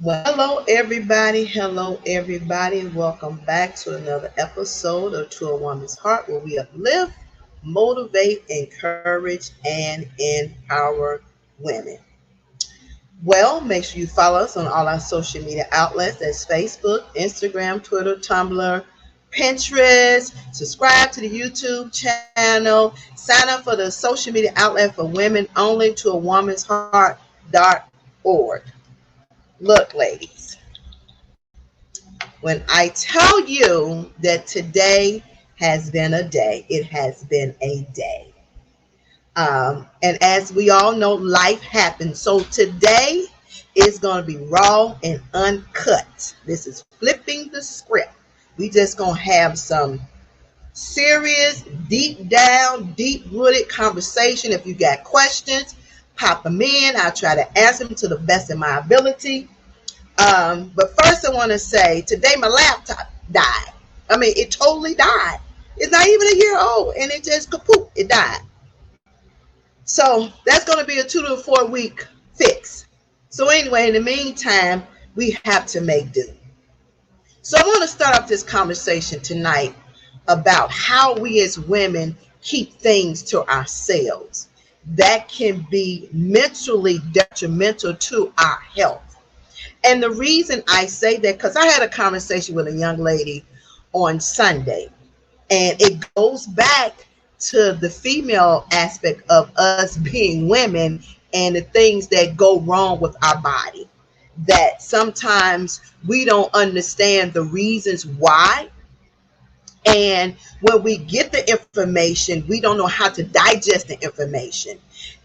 Well, hello everybody. Hello everybody. Welcome back to another episode of To a Woman's Heart where we uplift, motivate, encourage, and empower women. Well, make sure you follow us on all our social media outlets. That's Facebook, Instagram, Twitter, Tumblr, Pinterest. Subscribe to the YouTube channel. Sign up for the social media outlet for women only to a woman's heart.org. Look, ladies. When I tell you that today has been a day, it has been a day. And as we all know, life happens. So today is going to be raw and uncut. This is flipping the script. We just going to have some serious, deep down, deep rooted conversation. If you got questions, pop them in. I'll try to answer them to the best of my ability. But first I want to say today my laptop died. I mean, it totally died. It's not even a year old and it just kaput, it died. So that's going to be a 2 to 4 week fix. So anyway, in the meantime, we have to make do. So I want to start off this conversation tonight about how we as women keep things to ourselves that can be mentally detrimental to our health. And the reason I say that, because I had a conversation with a young lady on Sunday, and it goes back to the female aspect of us being women and the things that go wrong with our body. That sometimes we don't understand the reasons why. And when we get the information, we don't know how to digest the information.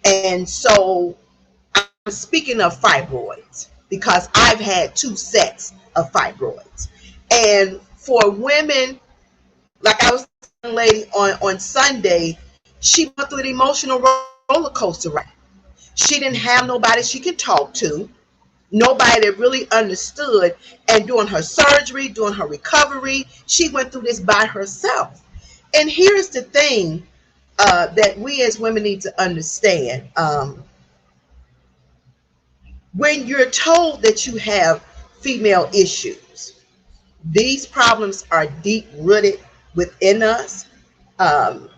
And so I'm speaking of fibroids because I've had 2 sets of fibroids. And for women, like I was telling a lady on Sunday, she went through an emotional roller coaster ride. She didn't have nobody she could talk to, nobody that really understood. And during her surgery, during her recovery, she went through this by herself. And here's the thing that we as women need to understand. When you're told that you have female issues, these problems are deep rooted within us. And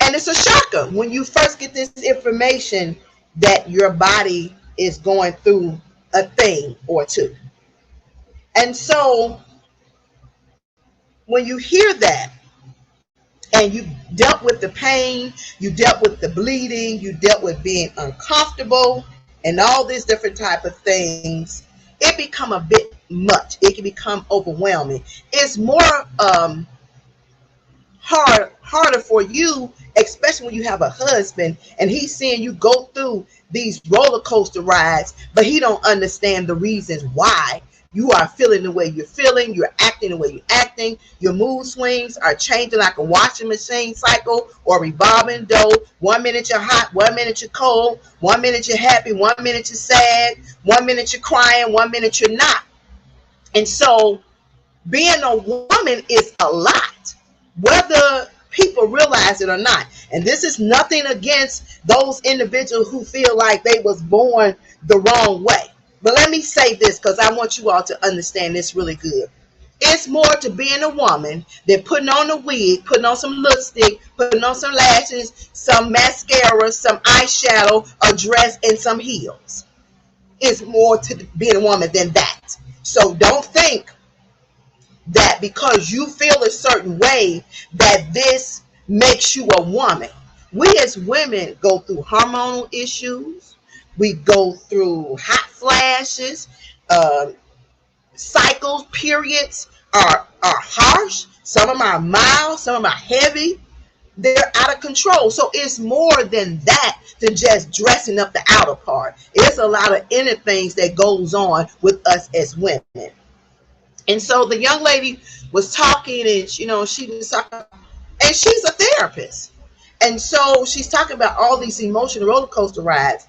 it's a shocker when you first get this information that your body is going through a thing or two. And so when you hear that and you dealt with the pain, you dealt with the bleeding, you dealt with being uncomfortable and all these different type of things, it become a bit much. It can become overwhelming. It's more harder for you, especially when you have a husband and he's seeing you go through these roller coaster rides, but he don't understand the reasons why you are feeling the way you're feeling, you're acting the way you're acting, your mood swings are changing like a washing machine cycle or revolving door. 1 minute you're hot, 1 minute you're cold, 1 minute you're happy, 1 minute you're sad, 1 minute you're crying, 1 minute you're not. And so being a woman is a lot, whether people realize it or not. And this is nothing against those individuals who feel like they was born the wrong way. But let me say this because I want you all to understand this really good. It's more to being a woman than putting on a wig, putting on some lipstick, putting on some lashes, some mascara, some eyeshadow, a dress, and some heels. It's more to being a woman than that. So don't think that because you feel a certain way that this makes you a woman. We as women go through hormonal issues. We go through hot flashes, cycles, periods are harsh. Some of them are mild, some of them are heavy. They're out of control. So it's more than that than just dressing up the outer part. It's a lot of inner things that goes on with us as women. And so the young lady was talking and, she was talking, and she's a therapist. And so she's talking about all these emotional roller coaster rides.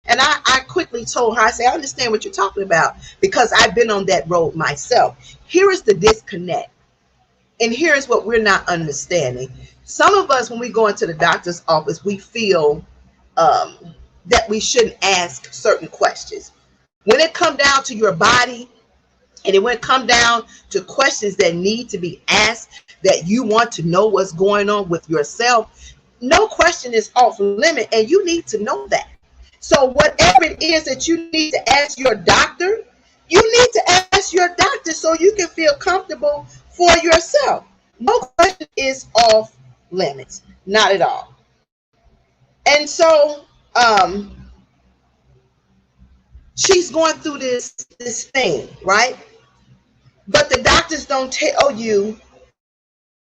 And I quickly told her, I said, I understand what you're talking about because I've been on that road myself. Here is the disconnect. And here's what we're not understanding. Some of us, when we go into the doctor's office, we feel that we shouldn't ask certain questions. When it come down to your body, and it when it come down to questions that need to be asked, that you want to know what's going on with yourself, no question is off limit, and you need to know that. So whatever it is that you need to ask your doctor, you need to ask your doctor so you can feel comfortable for yourself. No question is off limits, not at all. And so she's going through this thing, right? But the doctors don't tell you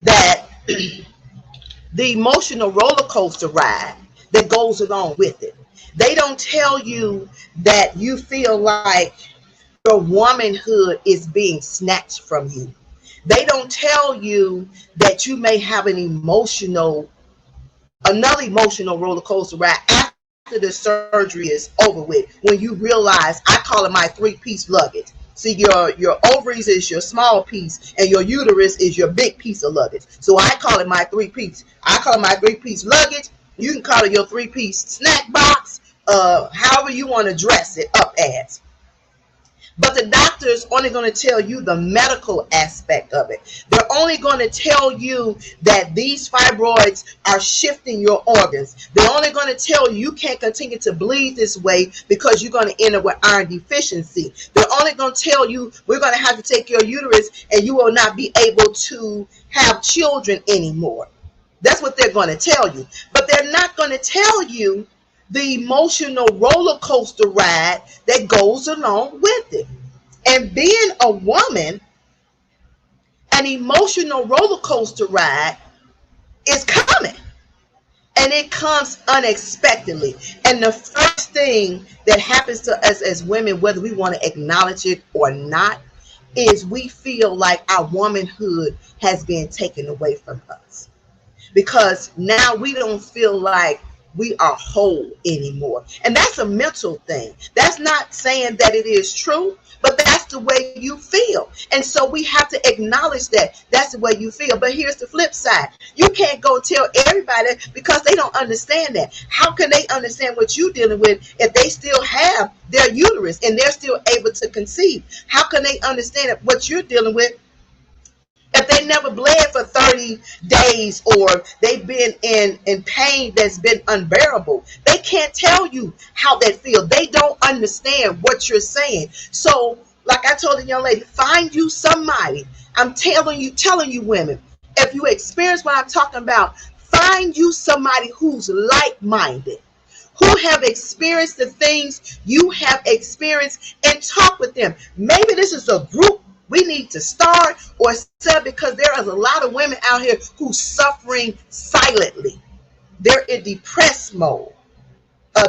that the emotional roller coaster ride that goes along with it. They don't tell you that you feel like your womanhood is being snatched from you. They don't tell you that you may have another emotional roller coaster ride after the surgery is over with, when you realize, I call it my three-piece luggage. See, your ovaries is your small piece, and your uterus is your big piece of luggage. So I call it my three-piece. I call it my three-piece luggage. You can call it your three-piece snack box, however you want to dress it up as. But the doctor is only going to tell you the medical aspect of it. They're only going to tell you that these fibroids are shifting your organs. They're only going to tell you you can't continue to bleed this way because you're going to end up with iron deficiency. They're only going to tell you we're going to have to take your uterus and you will not be able to have children anymore. That's what they're going to tell you. But they're not going to tell you the emotional roller coaster ride that goes along with it. And being a woman, an emotional roller coaster ride is coming. And it comes unexpectedly. And the first thing that happens to us as women, whether we want to acknowledge it or not, is we feel like our womanhood has been taken away from us. Because now we don't feel like we are whole anymore. And that's a mental thing. That's not saying that it is true, but that's the way you feel. And so we have to acknowledge that that's the way you feel. But here's the flip side. You can't go tell everybody, because they don't understand that. How can they understand what you're dealing with if they still have their uterus and they're still able to conceive? How can they understand what you're dealing with if they never bled for 30 days or they've been in pain that's been unbearable? They can't tell you how that feels. They don't understand what you're saying. So, like I told the young lady, find you somebody. I'm telling you women, if you experience what I'm talking about, find you somebody who's like-minded, who have experienced the things you have experienced, and talk with them. Maybe this is a group we need to start or set, because there is a lot of women out here who's suffering silently. They're in depressed mode.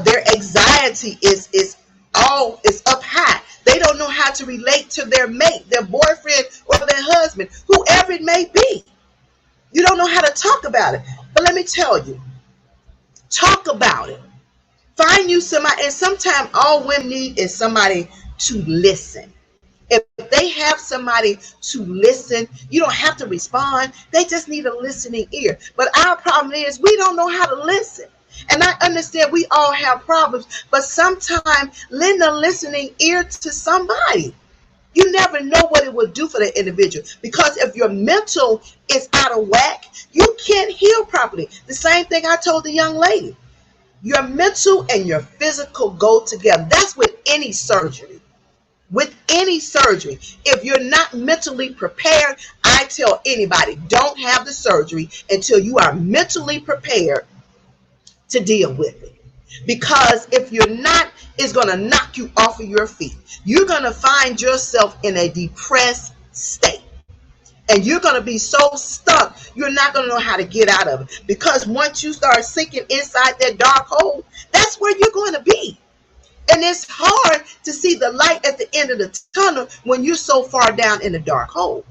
Their anxiety is up high. They don't know how to relate to their mate, their boyfriend, or their husband, whoever it may be. You don't know how to talk about it. But let me tell you, talk about it. Find you somebody, and sometimes all women need is somebody to listen. If they have somebody to listen, you don't have to respond. They just need a listening ear. But our problem is we don't know how to listen. And I understand we all have problems, but sometimes lend a listening ear to somebody. You never know what it will do for the individual. Because if your mental is out of whack, you can't heal properly. The same thing I told the young lady. Your mental and your physical go together. That's with any surgery. With any surgery, if you're not mentally prepared, I tell anybody, don't have the surgery until you are mentally prepared to deal with it. Because if you're not, it's going to knock you off of your feet. You're going to find yourself in a depressed state. And you're going to be so stuck, you're not going to know how to get out of it. Because once you start sinking inside that dark hole, that's where you're going to be. And it's hard to see the light at the end of the tunnel when you're so far down in the dark hole.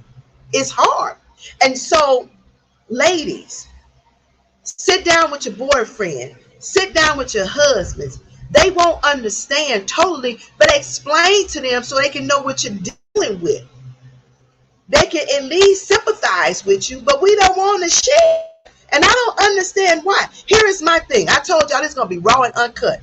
It's hard. And so, ladies, sit down with your boyfriend. Sit down with your husbands. They won't understand totally, but explain to them so they can know what you're dealing with. They can at least sympathize with you, but we don't want to share. And I don't understand why. Here is my thing. I told y'all this is going to be raw and uncut.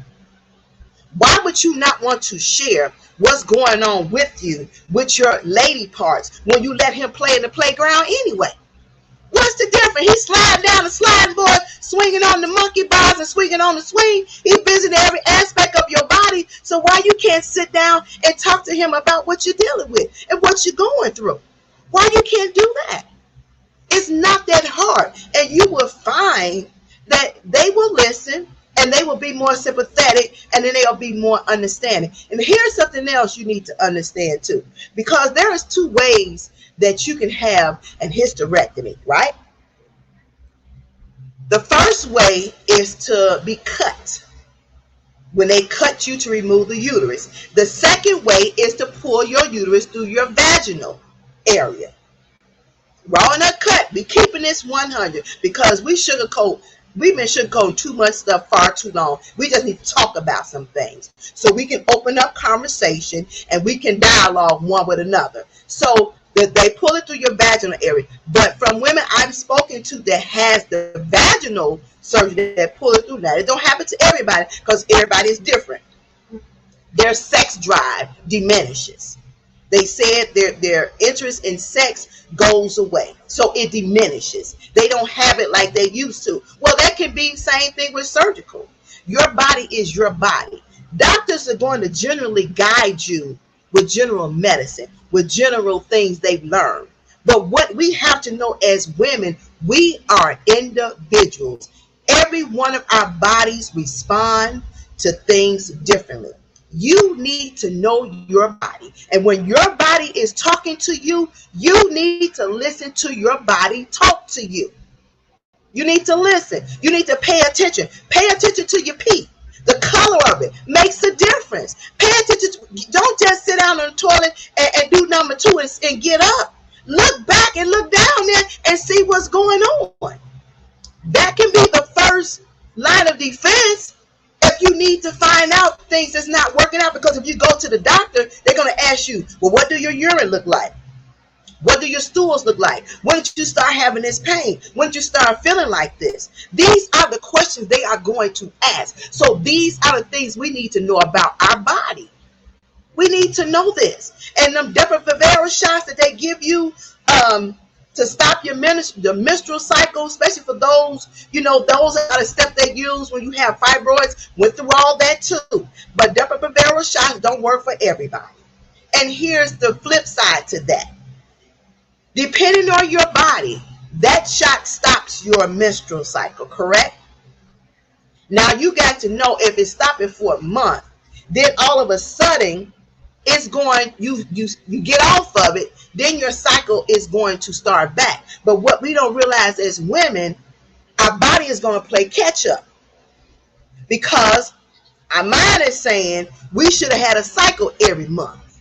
Why would you not want to share what's going on with you, with your lady parts, when you let him play in the playground anyway? What's the difference? He's sliding down the sliding board, swinging on the monkey bars and swinging on the swing. He's visiting every aspect of your body. So why you can't sit down and talk to him about what you're dealing with and what you're going through? Why you can't do that? It's not that hard. And you will find that they will listen and they will be more sympathetic, and then they'll be more understanding. And here's something else you need to understand too, because there is two ways that you can have an hysterectomy, right? The first way is to be cut, when they cut you to remove the uterus. The second way is to pull your uterus through your vaginal area. Raw and uncut, be keeping this 100, because we've been sugarcoating too much stuff far too long. We just need to talk about some things so we can open up conversation and we can dialogue one with another. So that they pull it through your vaginal area. But from women I've spoken to that has the vaginal surgery that pull it through, now it don't happen to everybody because everybody is different. Their sex drive diminishes. They said their interest in sex goes away. So it diminishes. They don't have it like they used to. Well, that can be the same thing with surgical. Your body is your body. Doctors are going to generally guide you with general medicine, with general things they've learned. But what we have to know as women, we are individuals. Every one of our bodies respond to things differently. You need to know your body. And when your body is talking to you, you need to listen to your body talk to you. You need to listen. You need to pay attention. Pay attention to your pee. The color of it makes a difference. Pay attention. Don't just sit down on the toilet and do number two and get up. Look back and look down there and see what's going on. That can be the first line of defense if you need to find out things that's not working out. Because if you go to the doctor, they're going to ask you, well, what do your urine look like? What do your stools look like? When did you start having this pain? When did you start feeling like this? These are the questions they are going to ask. So these are the things we need to know about our body. We need to know this. And them Depo-Provera shots that they give you to stop your menstrual cycle, especially for those, those are the steps they use when you have fibroids. Went through all that too. But Depo-Provera shots don't work for everybody. And here's the flip side to that. Depending on your body, that shot stops your menstrual cycle, correct? Now you got to know if it's stopping for a month, then all of a sudden it's going, you get off of it, then your cycle is going to start back. But what we don't realize as women, our body is going to play catch up, because our mind is saying we should have had a cycle every month.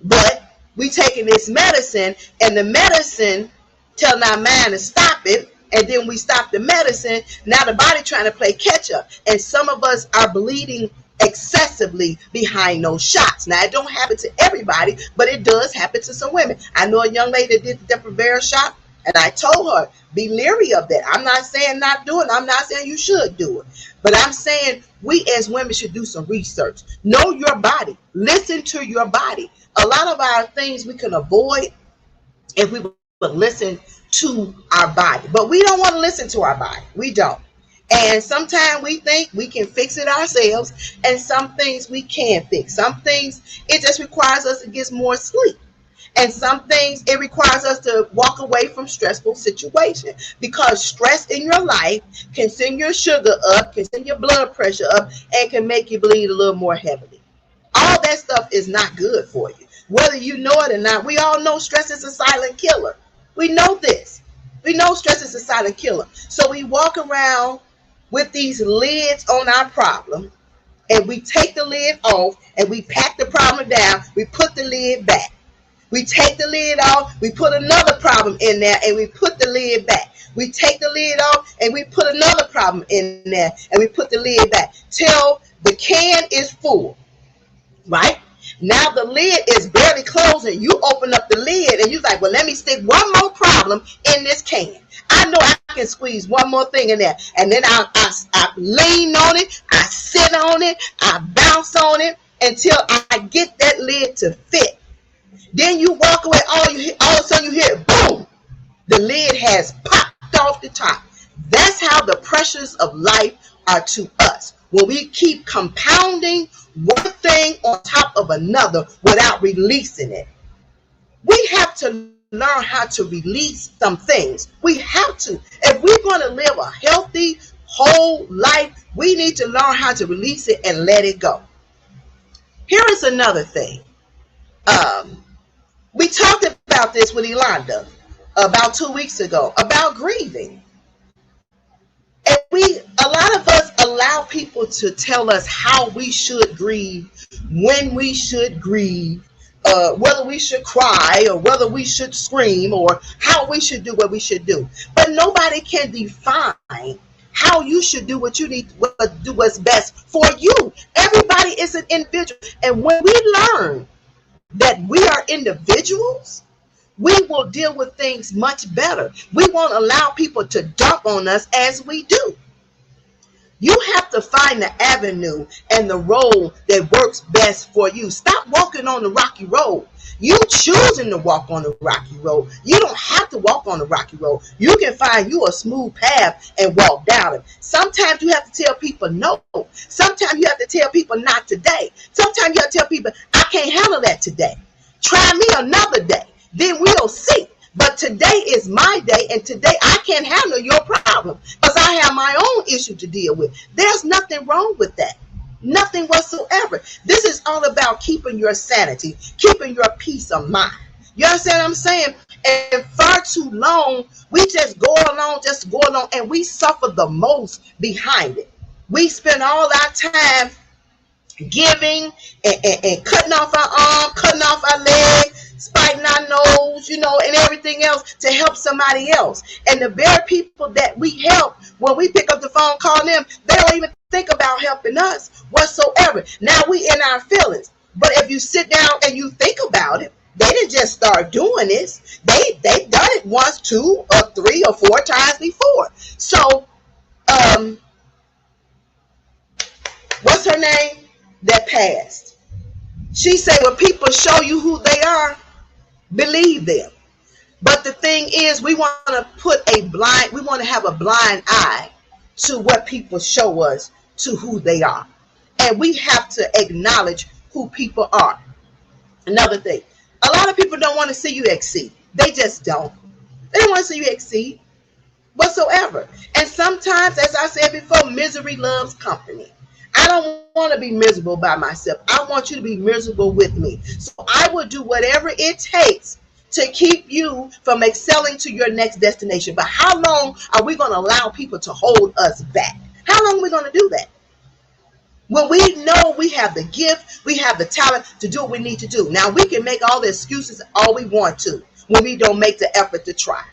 But we taking this medicine, and the medicine telling our mind to stop it, and then we stop the medicine. Now the body trying to play catch up, and some of us are bleeding excessively behind those shots. Now it don't happen to everybody, but it does happen to some women. I know a young lady that did the Depo-Provera shot, and I told her, be leery of that. I'm not saying not do it. I'm not saying you should do it. But I'm saying we as women should do some research. Know your body. Listen to your body. A lot of our things we can avoid if we would listen to our body. But we don't want to listen to our body. We don't. And sometimes we think we can fix it ourselves, and some things we can't fix. Some things it just requires us to get more sleep. And some things it requires us to walk away from stressful situations, because stress in your life can send your sugar up, can send your blood pressure up, and can make you bleed a little more heavily. All that stuff is not good for you, whether you know it or not. We all know stress is a silent killer. We know this. We know stress is a silent killer. So we walk around with these lids on our problem, and we take the lid off and we pack the problem down. We put the lid back. We take the lid off, we put another problem in there, and we put the lid back. We take the lid off and we put another problem in there, and we put the lid back till the can is full, right? Now the lid is barely closing. You open up the lid and you're like, well, let me stick one more problem in this can. I know I can squeeze one more thing in there. And then I lean on it, I sit on it, I bounce on it until I get that lid to fit. Then you walk away, all of a sudden you hear, boom, the lid has popped off the top. That's how the pressures of life are to us. When we keep compounding one thing on top of another without releasing it. We have to learn how to release some things. We have to. If we're going to live a healthy, whole life, we need to learn how to release it and let it go. Here is another thing. We talked about this with Yolanda about 2 weeks ago, about grieving. And a lot of us allow people to tell us how we should grieve, when we should grieve, whether we should cry or whether we should scream or how we should do what we should do. But nobody can define how you should do what you need to do what's best for you. Everybody is an individual. And when we learn that we are individuals, we will deal with things much better. We won't allow people to dump on us as we do. You have to find the avenue and the road that works best for you. Stop walking on the rocky road. You choosing to walk on the rocky road. You don't have to walk on the rocky road. You can find you a smooth path and walk down it. Sometimes you have to tell people no. Sometimes you have to tell people not today. Sometimes you have to tell people, I can't handle that today. Try me another day. Then we'll see. But today is my day, and today I can't handle your problem because I have my own issue to deal with. There's nothing wrong with that. Nothing whatsoever. This is all about keeping your sanity, keeping your peace of mind. You understand what I'm saying? And far too long, we just go along, and we suffer the most behind it. We spend all our time giving and cutting off our arm, cutting off our leg, spiting our nose, and everything else to help somebody else. And the very people that we help, when we pick up the phone, call them, they don't even think about helping us whatsoever. Now we in our feelings. But if you sit down and you think about it, they didn't just start doing this. They've done it once, 2 or 3 or 4 times before. So, what's her name that passed? She said, when people show you who they are, believe them. But the thing is, we want to have a blind eye to what people show us to who they are. And we have to acknowledge who people are. Another thing, a lot of people don't want to see you exceed. They just don't. They don't want to see you exceed whatsoever. And sometimes, as I said before, misery loves company. I don't want to be miserable by myself. I want you to be miserable with me. So I will do whatever it takes to keep you from excelling to your next destination. But how long are we going to allow people to hold us back? How long are we going to do that? When we know we have the gift, we have the talent to do what we need to do. Now, we can make all the excuses all we want to when we don't make the effort to try.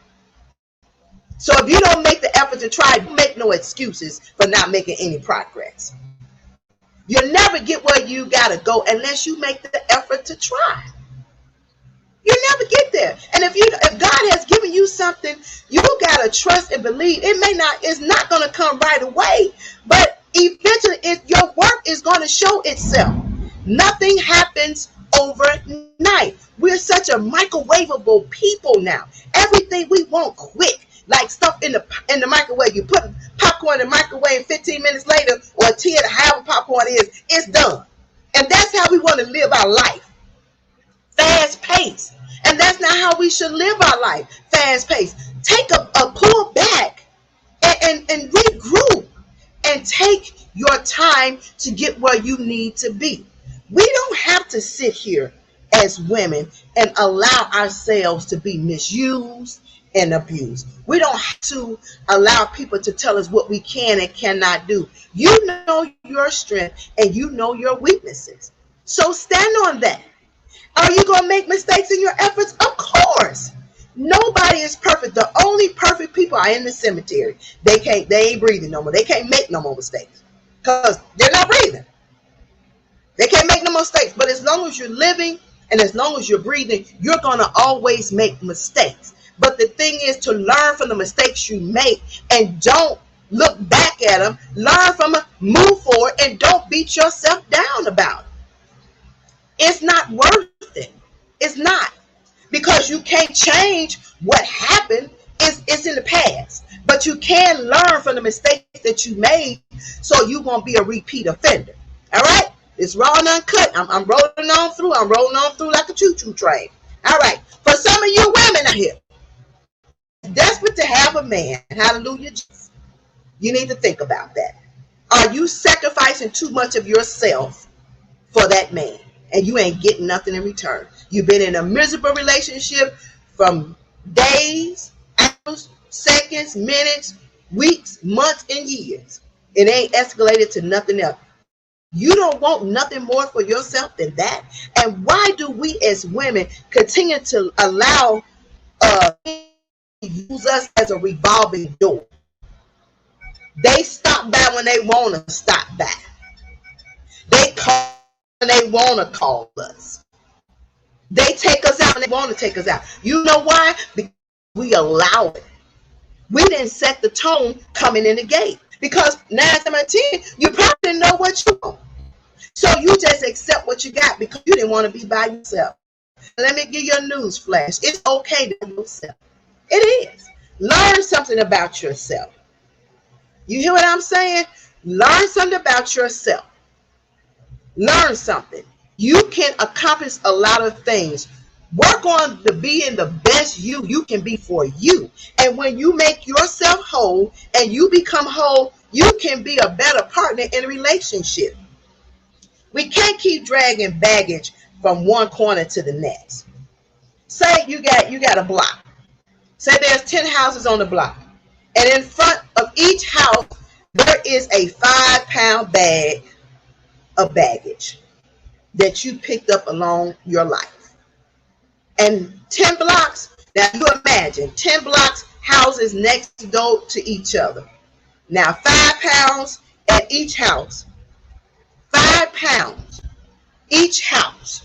So if you don't make the effort to try, make no excuses for not making any progress. You'll never get where you got to go unless you make the effort to try. You'll never get there. And if God has given you something, you got to trust and believe. It's not going to come right away, but eventually your work is going to show itself. Nothing happens overnight. We're such a microwavable people now. Everything we want quick. Like stuff in the microwave. You put popcorn in the microwave, 15 minutes later, or 10, however popcorn is, it's done. And that's how we want to live our life. Fast pace. And that's not how we should live our life. Fast pace. Take a pull back and regroup and take your time to get where you need to be. We don't have to sit here as women and allow ourselves to be misused and abused. We don't have to allow people to tell us what we can and cannot do. You know your strength and you know your weaknesses. So stand on that. Are you going to make mistakes in your efforts? Of course. Nobody is perfect. The only perfect people are in the cemetery. They ain't breathing no more. They can't make no more mistakes because they're not breathing. They can't make no mistakes. But as long as you're living and as long as you're breathing, you're going to always make mistakes. But the thing is to learn from the mistakes you make and don't look back at them. Learn from them, move forward, and don't beat yourself down about it. It's not worth it. It's not. Because you can't change what happened. It's in the past. But you can learn from the mistakes that you made so you won't be a repeat offender. All right? It's raw and uncut. I'm rolling on through. I'm rolling on through like a choo-choo train. All right. For some of you women out here, desperate to have a man, hallelujah, you need to think about that. Are you sacrificing too much of yourself for that man and you ain't getting nothing in return? You've been in a miserable relationship from days, hours, seconds, minutes, weeks, months, and years. It ain't escalated to nothing else. You don't want nothing more for yourself than that. And why do we as women continue to allow use us as a revolving door? They stop by when they want to stop by. They call when they want to call us. They take us out when they want to take us out. You know why? Because we allow it. We didn't set the tone coming in the gate. Because 9 times out of 10, you probably didn't know what you want. So you just accept what you got because you didn't want to be by yourself. Let me give you a news flash. It's okay to be yourself. It is. Learn something about yourself. You hear what I'm saying? Learn something about yourself. Learn something. You can accomplish a lot of things. Work on the being the best you can be for you. And when you make yourself whole and you become whole, you can be a better partner in a relationship. We can't keep dragging baggage from one corner to the next. Say you got a block. Say there's 10 houses on the block. And in front of each house, there is a 5-pound bag of baggage that you picked up along your life. And 10 blocks, now you imagine 10 blocks, houses next door to each other. Now 5 pounds at each house. 5 pounds each house.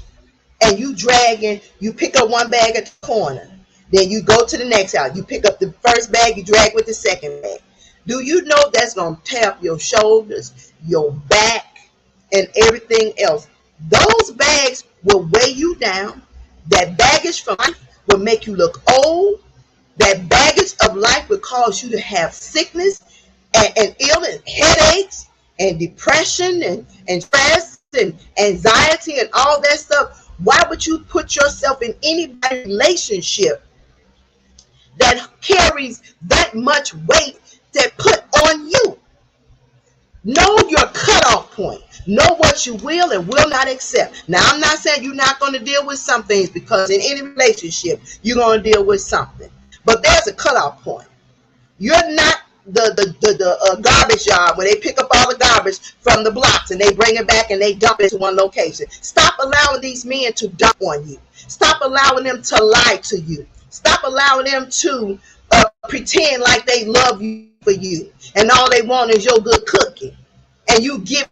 And you pick up one bag at the corner. Then you go to the next house. You pick up the first bag, you drag with the second bag. Do you know that's going to tear up your shoulders, your back, and everything else? Those bags will weigh you down. That baggage from life will make you look old. That baggage of life will cause you to have sickness and illness, headaches, and depression, and stress, and anxiety, and all that stuff. Why would you put yourself in any relationship that carries that much weight that put on you? Know your cutoff point. Know what you will and will not accept. Now, I'm not saying you're not going to deal with some things, because in any relationship, you're going to deal with something. But there's a cutoff point. You're not the garbage yard where they pick up all the garbage from the blocks and they bring it back and they dump it to one location. Stop allowing these men to dump on you. Stop allowing them to lie to you. Stop allowing them to pretend like they love you for you, and all they want is your good cooking, and you give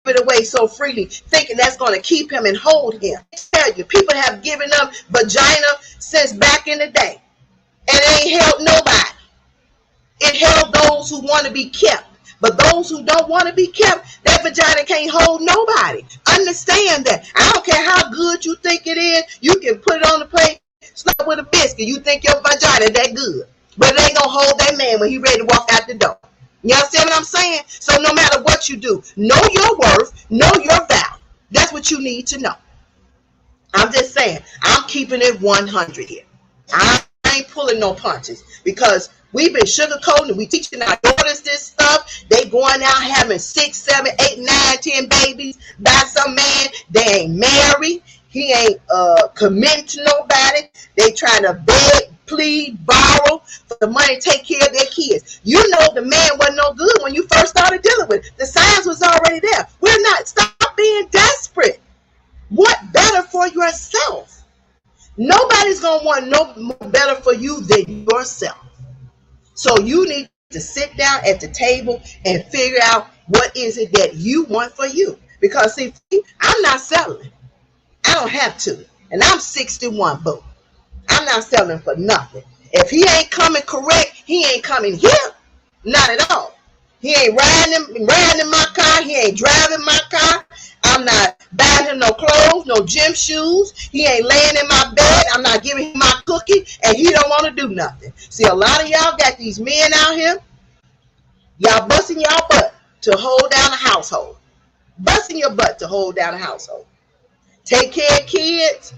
it away so freely, thinking that's going to keep him and hold him. I tell you, people have given up vagina since back in the day, and it ain't helped nobody. It helped those who want to be kept, but those who don't want to be kept, that vagina can't hold nobody. Understand that. I don't care how good you think it is. You can put it on the plate, slap with a biscuit. You think your vagina that good, but it ain't gonna hold that man when he ready to walk out the door. You understand what I'm saying? So no matter what you do, know your worth, know your value. That's what you need to know. I'm just saying, I'm keeping it 100 here. I ain't pulling no punches, because we've been sugarcoating and we teaching our daughters this stuff. They going out having 6, 7, 8, 9, 10 babies by some man. They ain't married. He ain't committed to nobody. They trying to beg, plead, borrow for the money to take care of their kids. You know the man wasn't no good when you first started dealing with it. The signs was already there. We're not. Stop being desperate. Want better for yourself. Nobody's going to want no better for you than yourself. So you need to sit down at the table and figure out what is it that you want for you. Because see, I'm not selling. I don't have to. And I'm 61, boo. I'm not selling for nothing. If he ain't coming correct, he ain't coming here. Not at all. He ain't riding in my car. He ain't driving my car. I'm not buying him no clothes, no gym shoes. He ain't laying in my bed. I'm not giving him my cookie, and he don't want to do nothing. See, a lot of y'all got these men out here. Y'all busting y'all butt to hold down a household. Busting your butt to hold down a household. Take care of kids,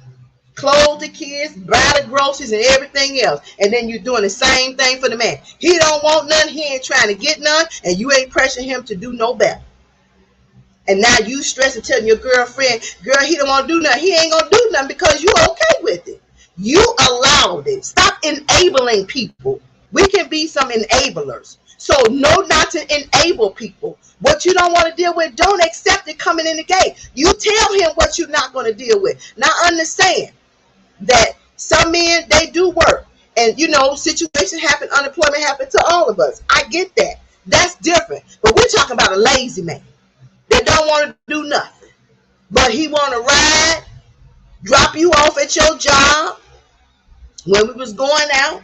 clothe the kids, buy the groceries and everything else. And then you're doing the same thing for the man. He don't want none. He ain't trying to get none. And you ain't pressuring him to do no better. And now you stressing, telling your girlfriend, girl, he don't want to do nothing. He ain't going to do nothing because you okay with it. You allowed it. Stop enabling people. We can be some enablers. So know not to enable people. What you don't want to deal with, don't accept it coming in the gate. You tell him what you're not going to deal with. Now understand that some men, they do work. And, you know, situations happen, unemployment happen to all of us. I get that. That's different. But we're talking about a lazy man that don't want to do nothing. But he want to ride, drop you off at your job when we was going out.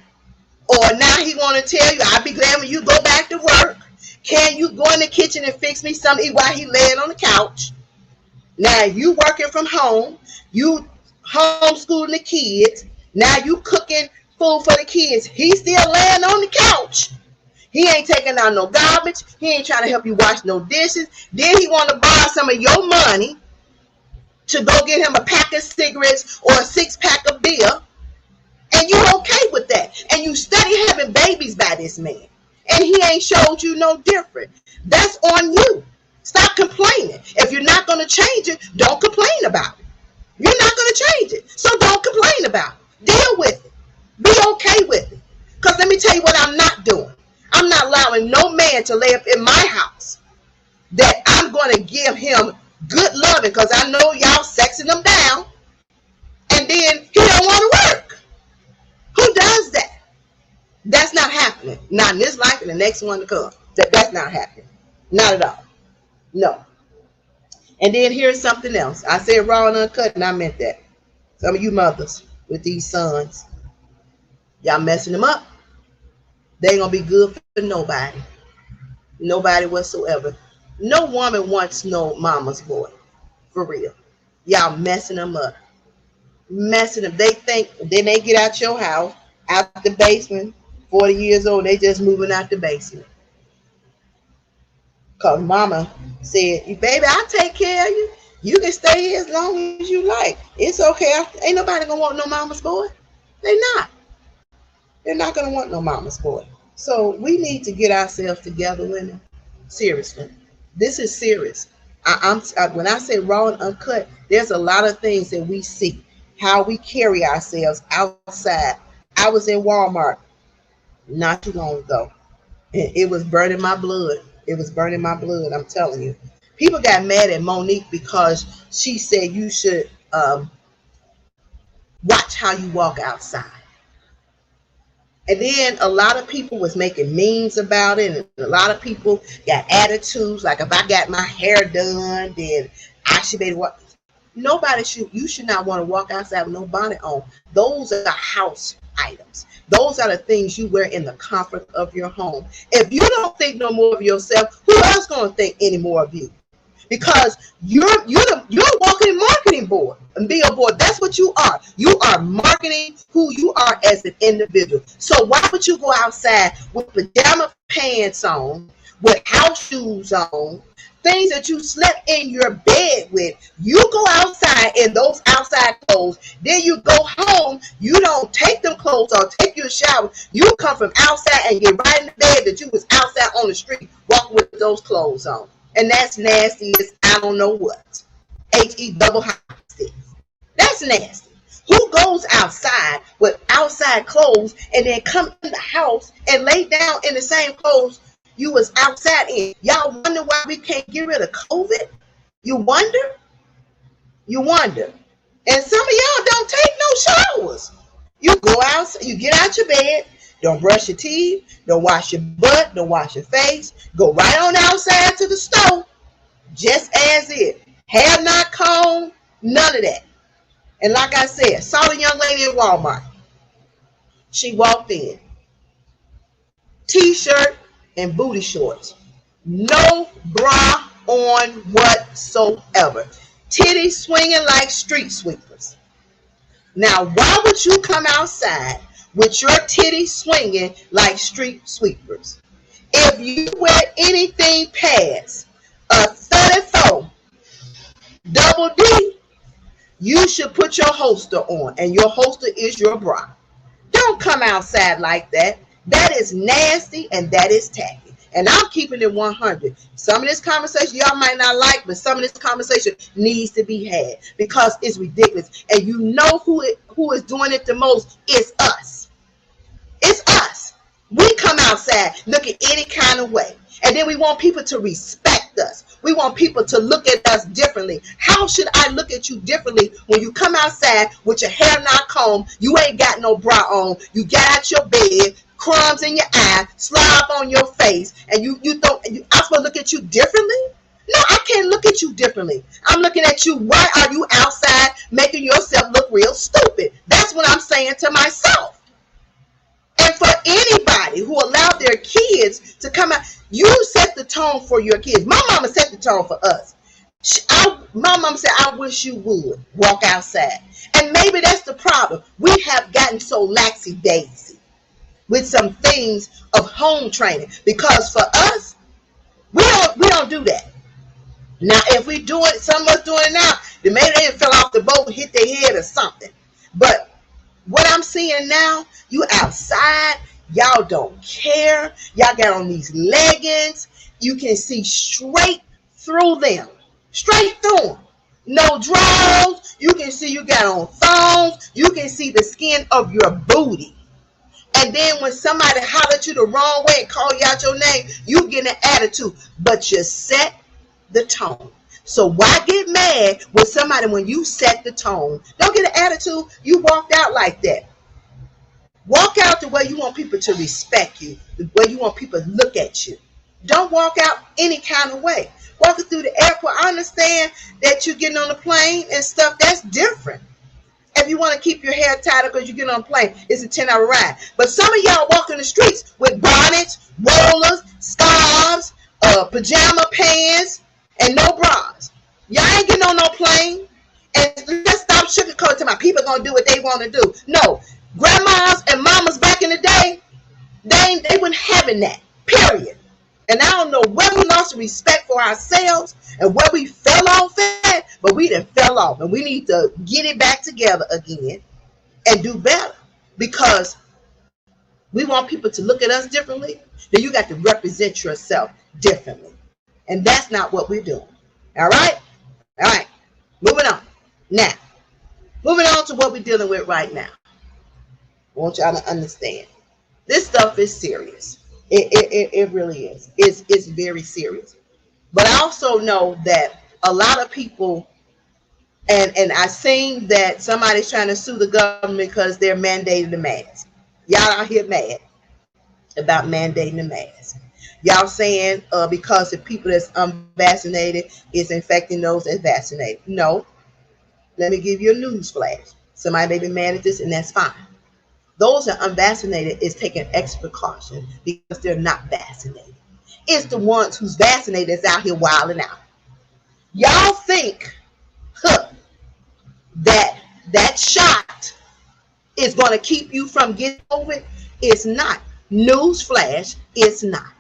Or now he want to tell you, I'll be glad when you go back to work. Can you go in the kitchen and fix me something while he laying on the couch? Now you working from home. You homeschooling the kids. Now you cooking food for the kids. He's still laying on the couch. He ain't taking out no garbage. He ain't trying to help you wash no dishes. Then he want to borrow some of your money to go get him a pack of cigarettes or a 6-pack of beer. And you okay with that. And you steady having babies by this man. And he ain't showed you no different. That's on you. Stop complaining. If you're not going to change it, don't complain about it. You're not going to change it. So don't complain about it. Deal with it. Be okay with it. Because let me tell you what I'm not doing. I'm not allowing no man to lay up in my house that I'm going to give him good loving because I know y'all sexing him down. And then he don't want to work. Who does that? That's not happening. Not in this life and the next one to come. That's not happening. Not at all. No. And then here's something else. I said raw and uncut, and I meant that. Some of you mothers with these sons, y'all messing them up. They ain't gonna be good for nobody. Nobody whatsoever. No woman wants no mama's boy. For real. Y'all messing them up. Messing them. They think, then they get out your house, out the basement, 40 years old, they just moving out the basement. Because mama said, baby, I'll take care of you. You can stay here as long as you like. It's okay. Ain't nobody going to want no mama's boy. They're not. They're not going to want no mama's boy. So we need to get ourselves together, women. Seriously. This is serious. When I say raw and uncut, there's a lot of things that we see. How we carry ourselves outside. I was in Walmart not too long ago. And it was burning my blood. It was burning my blood, I'm telling you. People got mad at Monique because she said you should watch how you walk outside. And then a lot of people was making memes about it. And a lot of people got attitudes. Like if I got my hair done, then I should be able to walk. You should not want to walk outside with no bonnet on. Those are the house items. Those are the things you wear in the comfort of your home. If you don't think no more of yourself, who else going to think any more of you? Because you're a walking marketing board and billboard. That's what you are. You are marketing who you are as an individual. So why would you go outside with pajama pants on, with house shoes on, things that you slept in your bed with? You go outside in those outside clothes. Then you go home. You don't take them clothes or take your shower. You come from outside and get right in the bed that you was outside on the street walking with those clothes on. And that's nasty as I don't know what. H-E double hockey. That's nasty. Who goes outside with outside clothes and then come in the house and lay down in the same clothes you was outside in? Y'all wonder why we can't get rid of COVID? You wonder? You wonder. And some of y'all don't take no showers. You go out, you get out your bed, don't brush your teeth, don't wash your butt, don't wash your face, go right on outside to the stove, just as it. Hair not combed, none of that. And like I said, saw the young lady in Walmart. She walked in, t-shirt and booty shorts. No bra on whatsoever. Titties swinging like street sweepers. Now, why would you come outside with your titties swinging like street sweepers? If you wear anything past a 34 double D, you should put your holster on, and your holster is your bra. Don't come outside like that. That is nasty and that is tacky. And I'm keeping it 100. Some of this conversation y'all might not like, but some of this conversation needs to be had because it's ridiculous. And you know who is doing it the most? It's us. It's us. We come outside looking any kind of way. And then we want people to respect us. We want people to look at us differently. How should I look at you differently when you come outside with your hair not combed, you ain't got no bra on, you got out your bed, crumbs in your eye, slob on your face, and I'm supposed to look at you differently? No, I can't look at you differently. I'm looking at you. Why are you outside making yourself look real stupid? That's what I'm saying to myself. And for anybody who allowed their kids to come out, you set the tone for your kids. My mama set the tone for us. My mama said, I wish you would walk outside. And maybe that's the problem. We have gotten so laxy-daisy with some things of home training. Because for us, we don't do that. Now, if we do it, some of us doing it now, then maybe they fell off the boat and hit their head or something. But what I'm seeing now, you outside, y'all don't care. Y'all got on these leggings. You can see straight through them. Straight through them. No drawers. You can see you got on thongs. You can see the skin of your booty. And then when somebody holler at you the wrong way and call you out your name, you get an attitude. But you set the tone. So why get mad with somebody when you set the tone? Don't get an attitude. You walked out like that. Walk out the way you want people to respect you, the way you want people to look at you. Don't walk out any kind of way. Walking through the airport, I understand that you're getting on the plane and stuff. That's different. If you want to keep your hair tied up because you get on a plane, it's a 10-hour ride. But some of y'all walk in the streets with bonnets, rollers, scarves, pajama pants, and no bras. Y'all ain't getting on no plane. And let's stop sugarcoating to my people gonna do what they want to do. No, grandmas and mamas back in the day, they weren't having that. Period. And I don't know where we lost respect for ourselves and where we fell off at, but we done fell off, and we need to get it back together again and do better because we want people to look at us differently. Then you got to represent yourself differently, and that's not what we're doing. All right. Moving on. Now, moving on to what we're dealing with right now. I want y'all to understand. This stuff is serious. It really is. It's very serious. But I also know that a lot of people, and I seen that somebody's trying to sue the government because they're mandating the mask. Y'all out here mad about mandating the mask. Y'all saying because the people that's unvaccinated is infecting those that's vaccinated. No. Let me give you a news flash. Somebody may be mad at this, and that's fine. Those that are unvaccinated is taking extra precaution because they're not vaccinated. It's the ones who's vaccinated that's out here wilding out. Y'all think that shot is going to keep you from getting COVID? It's not. Newsflash, it's not.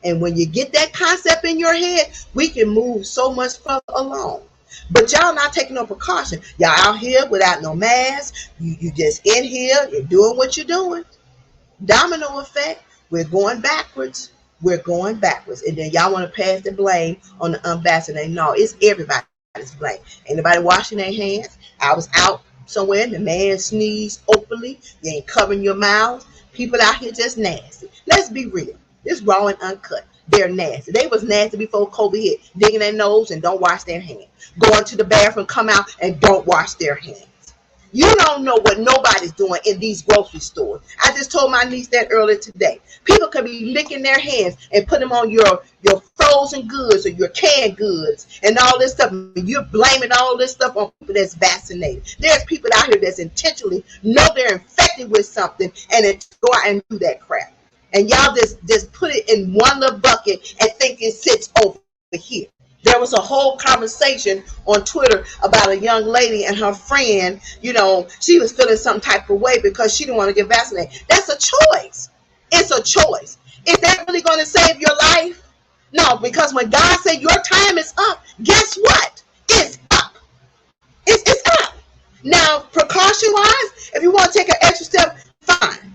And when you get that concept in your head, we can move so much further along. But y'all not taking no precaution. Y'all out here without no mask. You just in here. You're doing what you're doing. Domino effect. We're going backwards. We're going backwards. And then y'all want to pass the blame on the unvaccinated. No, it's everybody's blame. Ain't nobody washing their hands. I was out somewhere and the man sneezed openly. You ain't covering your mouth. People out here just nasty. Let's be real. This raw and uncut. They're nasty. They was nasty before COVID hit. Digging their nose and don't wash their hands. Going to the bathroom, come out and don't wash their hands. You don't know what nobody's doing in these grocery stores. I just told my niece that earlier today. People could be licking their hands and put them on your frozen goods or your canned goods and all this stuff. You're blaming all this stuff on people that's vaccinated. There's people out here that's intentionally know they're infected with something and then go out and do that crap. And y'all just put it in one little bucket and think it sits over here. There was a whole conversation on Twitter about a young lady and her friend. She was feeling some type of way because she didn't want to get vaccinated. That's a choice. It's a choice. Is that really going to save your life? No, because when God said your time is up, guess what? It's up. It's up. Now, precaution-wise, if you want to take an extra step, fine.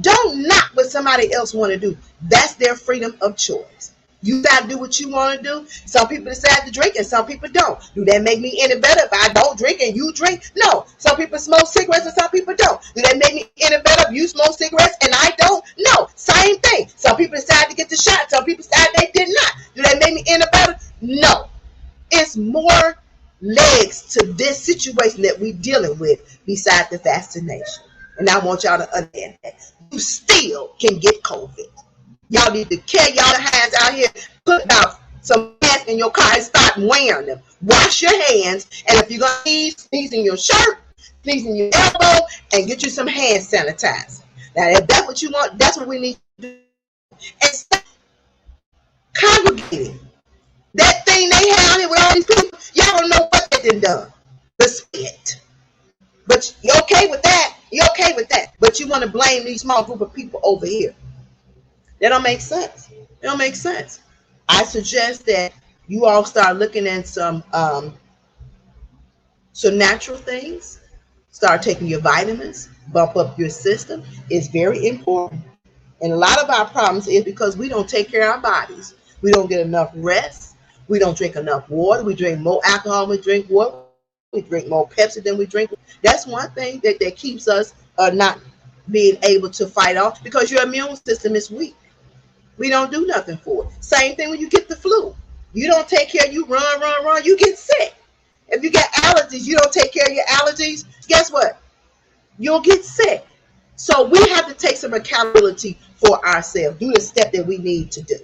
Don't knock what somebody else want to do. That's their freedom of choice. You gotta do what you want to do. Some people decide to drink and some people don't. Do that make me any better if I don't drink and you drink? No. Some people smoke cigarettes and some people don't. Do that make me any better if you smoke cigarettes and I don't? No. Same thing. Some people decide to get the shot. Some people decide they did not. Do that make me any better? No. It's more legs to this situation that we're dealing with besides the vaccination. And I want y'all to understand that. You still can get COVID. Y'all need to carry y'all hands out here, put out some masks in your car and start wearing them. Wash your hands, and if you're going to sneeze in your shirt, sneeze in your elbow, and get you some hand sanitizer. Now, if that's what you want, that's what we need to do. And stop congregating. That thing they have here with all these people, y'all don't know what they done. The spit. But you okay with that? You're okay with that. But you want to blame these small group of people over here. That don't make sense. It don't make sense. I suggest that you all start looking at some natural things. Start taking your vitamins. Bump up your system. It's very important. And a lot of our problems is because we don't take care of our bodies. We don't get enough rest. We don't drink enough water. We drink more alcohol than we drink water. We drink more Pepsi than we drink. That's one thing that keeps us not being able to fight off because your immune system is weak. We don't do nothing for it. Same thing when you get the flu. You don't take care, you run, you get sick. If you got allergies, you don't take care of your allergies, guess what? You'll get sick. So we have to take some accountability for ourselves. Do the step that we need to do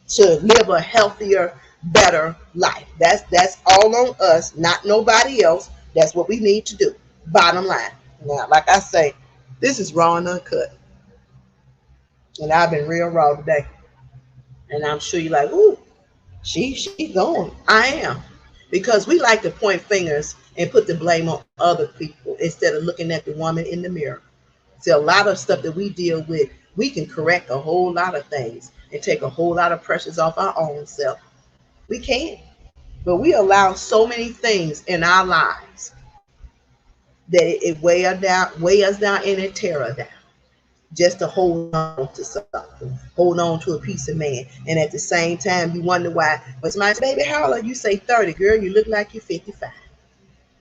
to live a healthier, better life. That's all on us, not nobody else. That's what we need to do. Bottom line. Now, like I say, this is raw and uncut. And I've been real raw today. And I'm sure you're like, ooh, she's going. I am. Because we like to point fingers and put the blame on other people instead of looking at the woman in the mirror. See, a lot of stuff that we deal with, we can correct a whole lot of things and take a whole lot of pressures off our own self. We can. But we allow so many things in our lives that it weigh us down and it tear us down. Just to hold on to something, hold on to a piece of man. And at the same time, you wonder why. When somebody says, baby, how old are you? Say 30. Girl, you look like you're 55.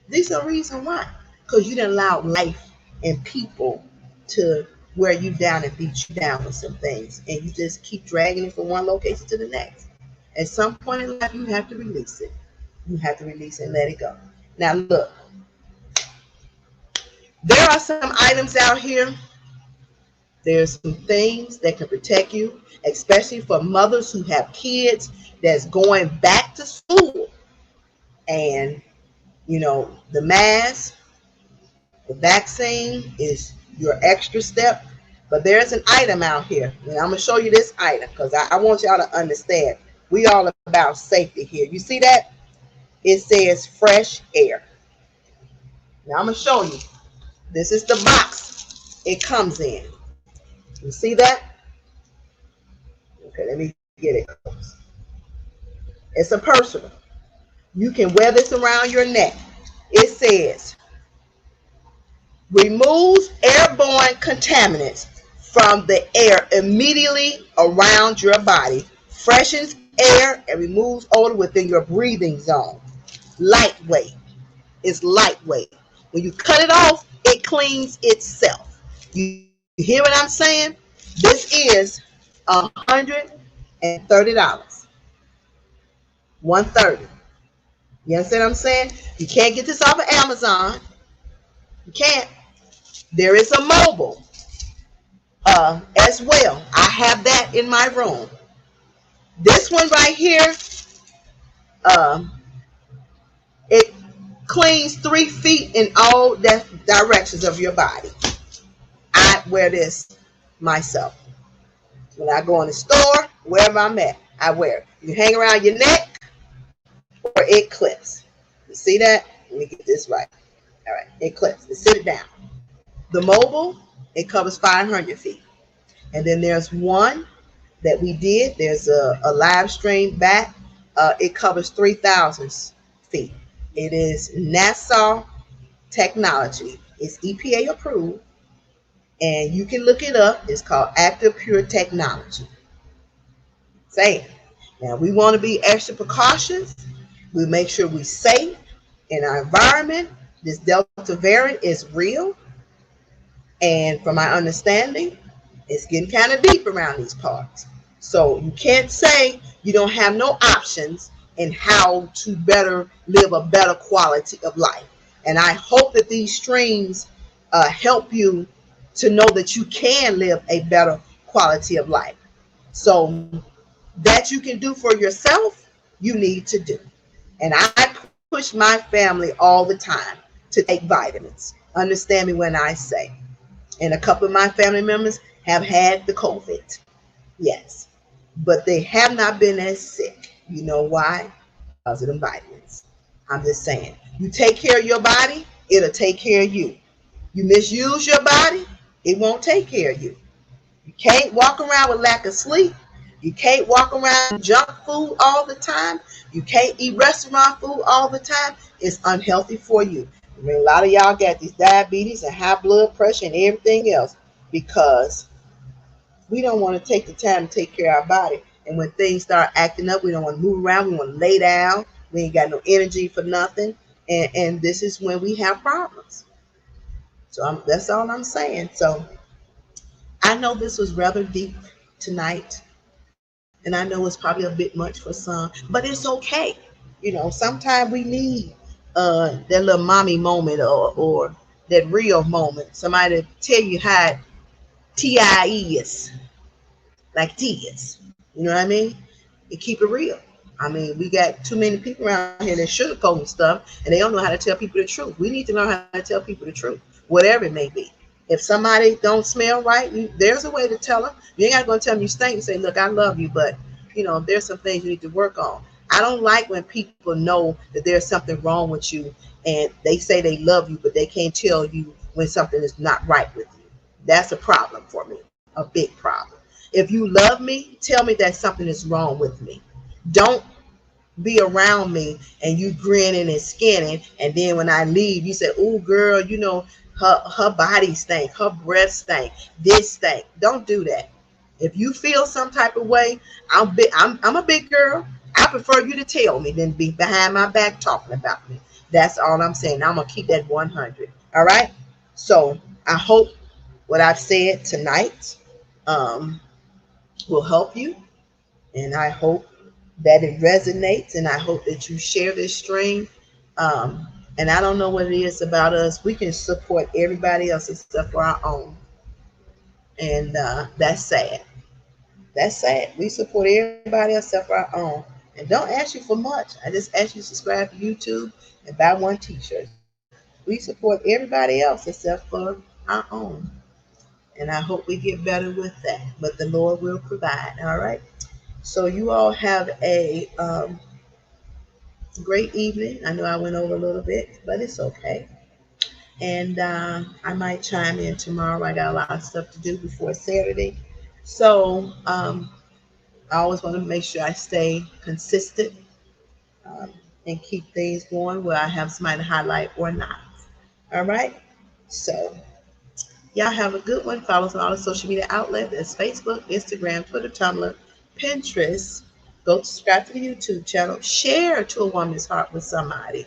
There's a reason why. Because you didn't allow life and people to wear you down and beat you down with some things. And you just keep dragging it from one location to the next. At some point in life, you have to release it. You have to release it and let it go. Now, look. There are some items out here. There's some things that can protect you, especially for mothers who have kids that's going back to school. And, the mask, the vaccine is your extra step. But there's an item out here. And I'm going to show you this item because I want y'all to understand. We all about safety here. You see that? It says fresh air. Now I'm going to show you. This is the box it comes in. You see that? Okay, let me get it close. It's a personal. You can wear this around your neck. It says, removes airborne contaminants from the air immediately around your body, freshens air, and removes odor within your breathing zone. Lightweight. It's lightweight. When you cut it off, it cleans itself. You hear what I'm saying? This is $130. $130. You understand what I'm saying? You can't get this off of Amazon. You can't. There is a mobile as well. I have that in my room. This one right here, um, it cleans 3 feet in all directions of your body. I wear this myself. When I go in the store, wherever I'm at, I wear it. You hang around your neck or it clips. You see that? Let me get this right. All right, it clips. It sit it down. The mobile, it covers 500 feet. And then there's one that we did. There's a live stream back. It covers 3,000 feet. It is NASA technology. It's EPA approved, and you can look it up. It's called Active Pure Technology. Say, now we want to be extra precautious. We make sure we're safe in our environment. This Delta variant is real, and from my understanding, it's getting kind of deep around these parts. So you can't say you don't have no options in how to better live a better quality of life. And I hope that these streams help you to know that you can live a better quality of life. So that you can do for yourself, you need to do. And I push my family all the time to take vitamins. Understand me when I say. And a couple of my family members have had the COVID. Yes. But they have not been as sick. You know why? Because of the vitamins. I'm just saying. You take care of your body, it'll take care of you. You misuse your body, it won't take care of you. You can't walk around with lack of sleep. You can't walk around with junk food all the time. You can't eat restaurant food all the time. It's unhealthy for you. I mean, a lot of y'all got these diabetes and high blood pressure and everything else because we don't want to take the time to take care of our body. And when things start acting up, we don't want to move around. We want to lay down. We ain't got no energy for nothing. And this is when we have problems. So that's all I'm saying. So I know this was rather deep tonight. And I know it's probably a bit much for some, but it's okay. You know, sometimes we need that little mommy moment or that real moment. Somebody to tell you how TI is, like it is. You know what I mean? And keep it real. I mean, we got too many people around here that sugarcoating stuff, and they don't know how to tell people the truth. We need to learn how to tell people the truth, whatever it may be. If somebody don't smell right, there's a way to tell them. You ain't got to go tell them you stink and say, look, I love you, but, you know, there's some things you need to work on. I don't like when people know that there's something wrong with you and they say they love you, but they can't tell you when something is not right with you. That's a problem for me, a big problem. If you love me, tell me that something is wrong with me. Don't be around me and you grinning and skinning, and then when I leave, you say, "Oh, girl, you know her body stank, her breath stank, this stank." Don't do that. If you feel some type of way, I'm a big girl. I prefer you to tell me than be behind my back talking about me. That's all I'm saying. I'm gonna keep that 100. All right. So I hope what I've said tonight will help you, and I hope that it resonates, and I hope that you share this stream. And I don't know what it is about us. We can support everybody else except for our own, and that's sad. That's sad. We support everybody else except for our own, and don't ask you for much. I just ask you to subscribe to YouTube and buy one T-shirt. We support everybody else except for our own, and I hope we get better with that. But the Lord will provide. All right. So you all have a great evening. I know I went over a little bit, but it's okay. And I might chime in tomorrow. I got a lot of stuff to do before Saturday. So I always want to make sure I stay consistent um, and keep things going where I have somebody to highlight or not. All right. So y'all have a good one. Follow us on all the social media outlets. That's Facebook, Instagram, Twitter, Tumblr, Pinterest. Go subscribe to the YouTube channel. Share To a Woman's Heart with somebody.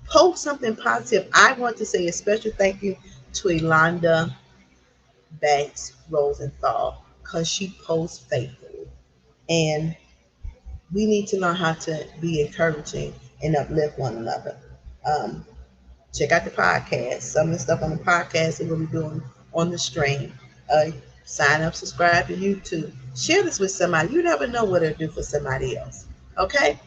Post something positive. I want to say a special thank you to Elonda Banks Rosenthal because she posts faithfully. And we need to learn how to be encouraging and uplift one another. Um, Check out the podcast. Some of the stuff on the podcast that we'll be doing on the stream. Sign up, subscribe to YouTube. Share this with somebody. You never know what it'll do for somebody else. Okay?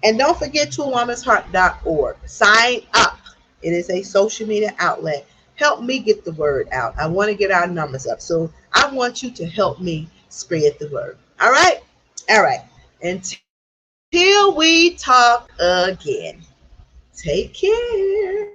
And don't forget toawomensheart.org. Sign up. It is a social media outlet. Help me get the word out. I want to get our numbers up. So I want you to help me spread the word. All right? All right. Until we talk again, take care.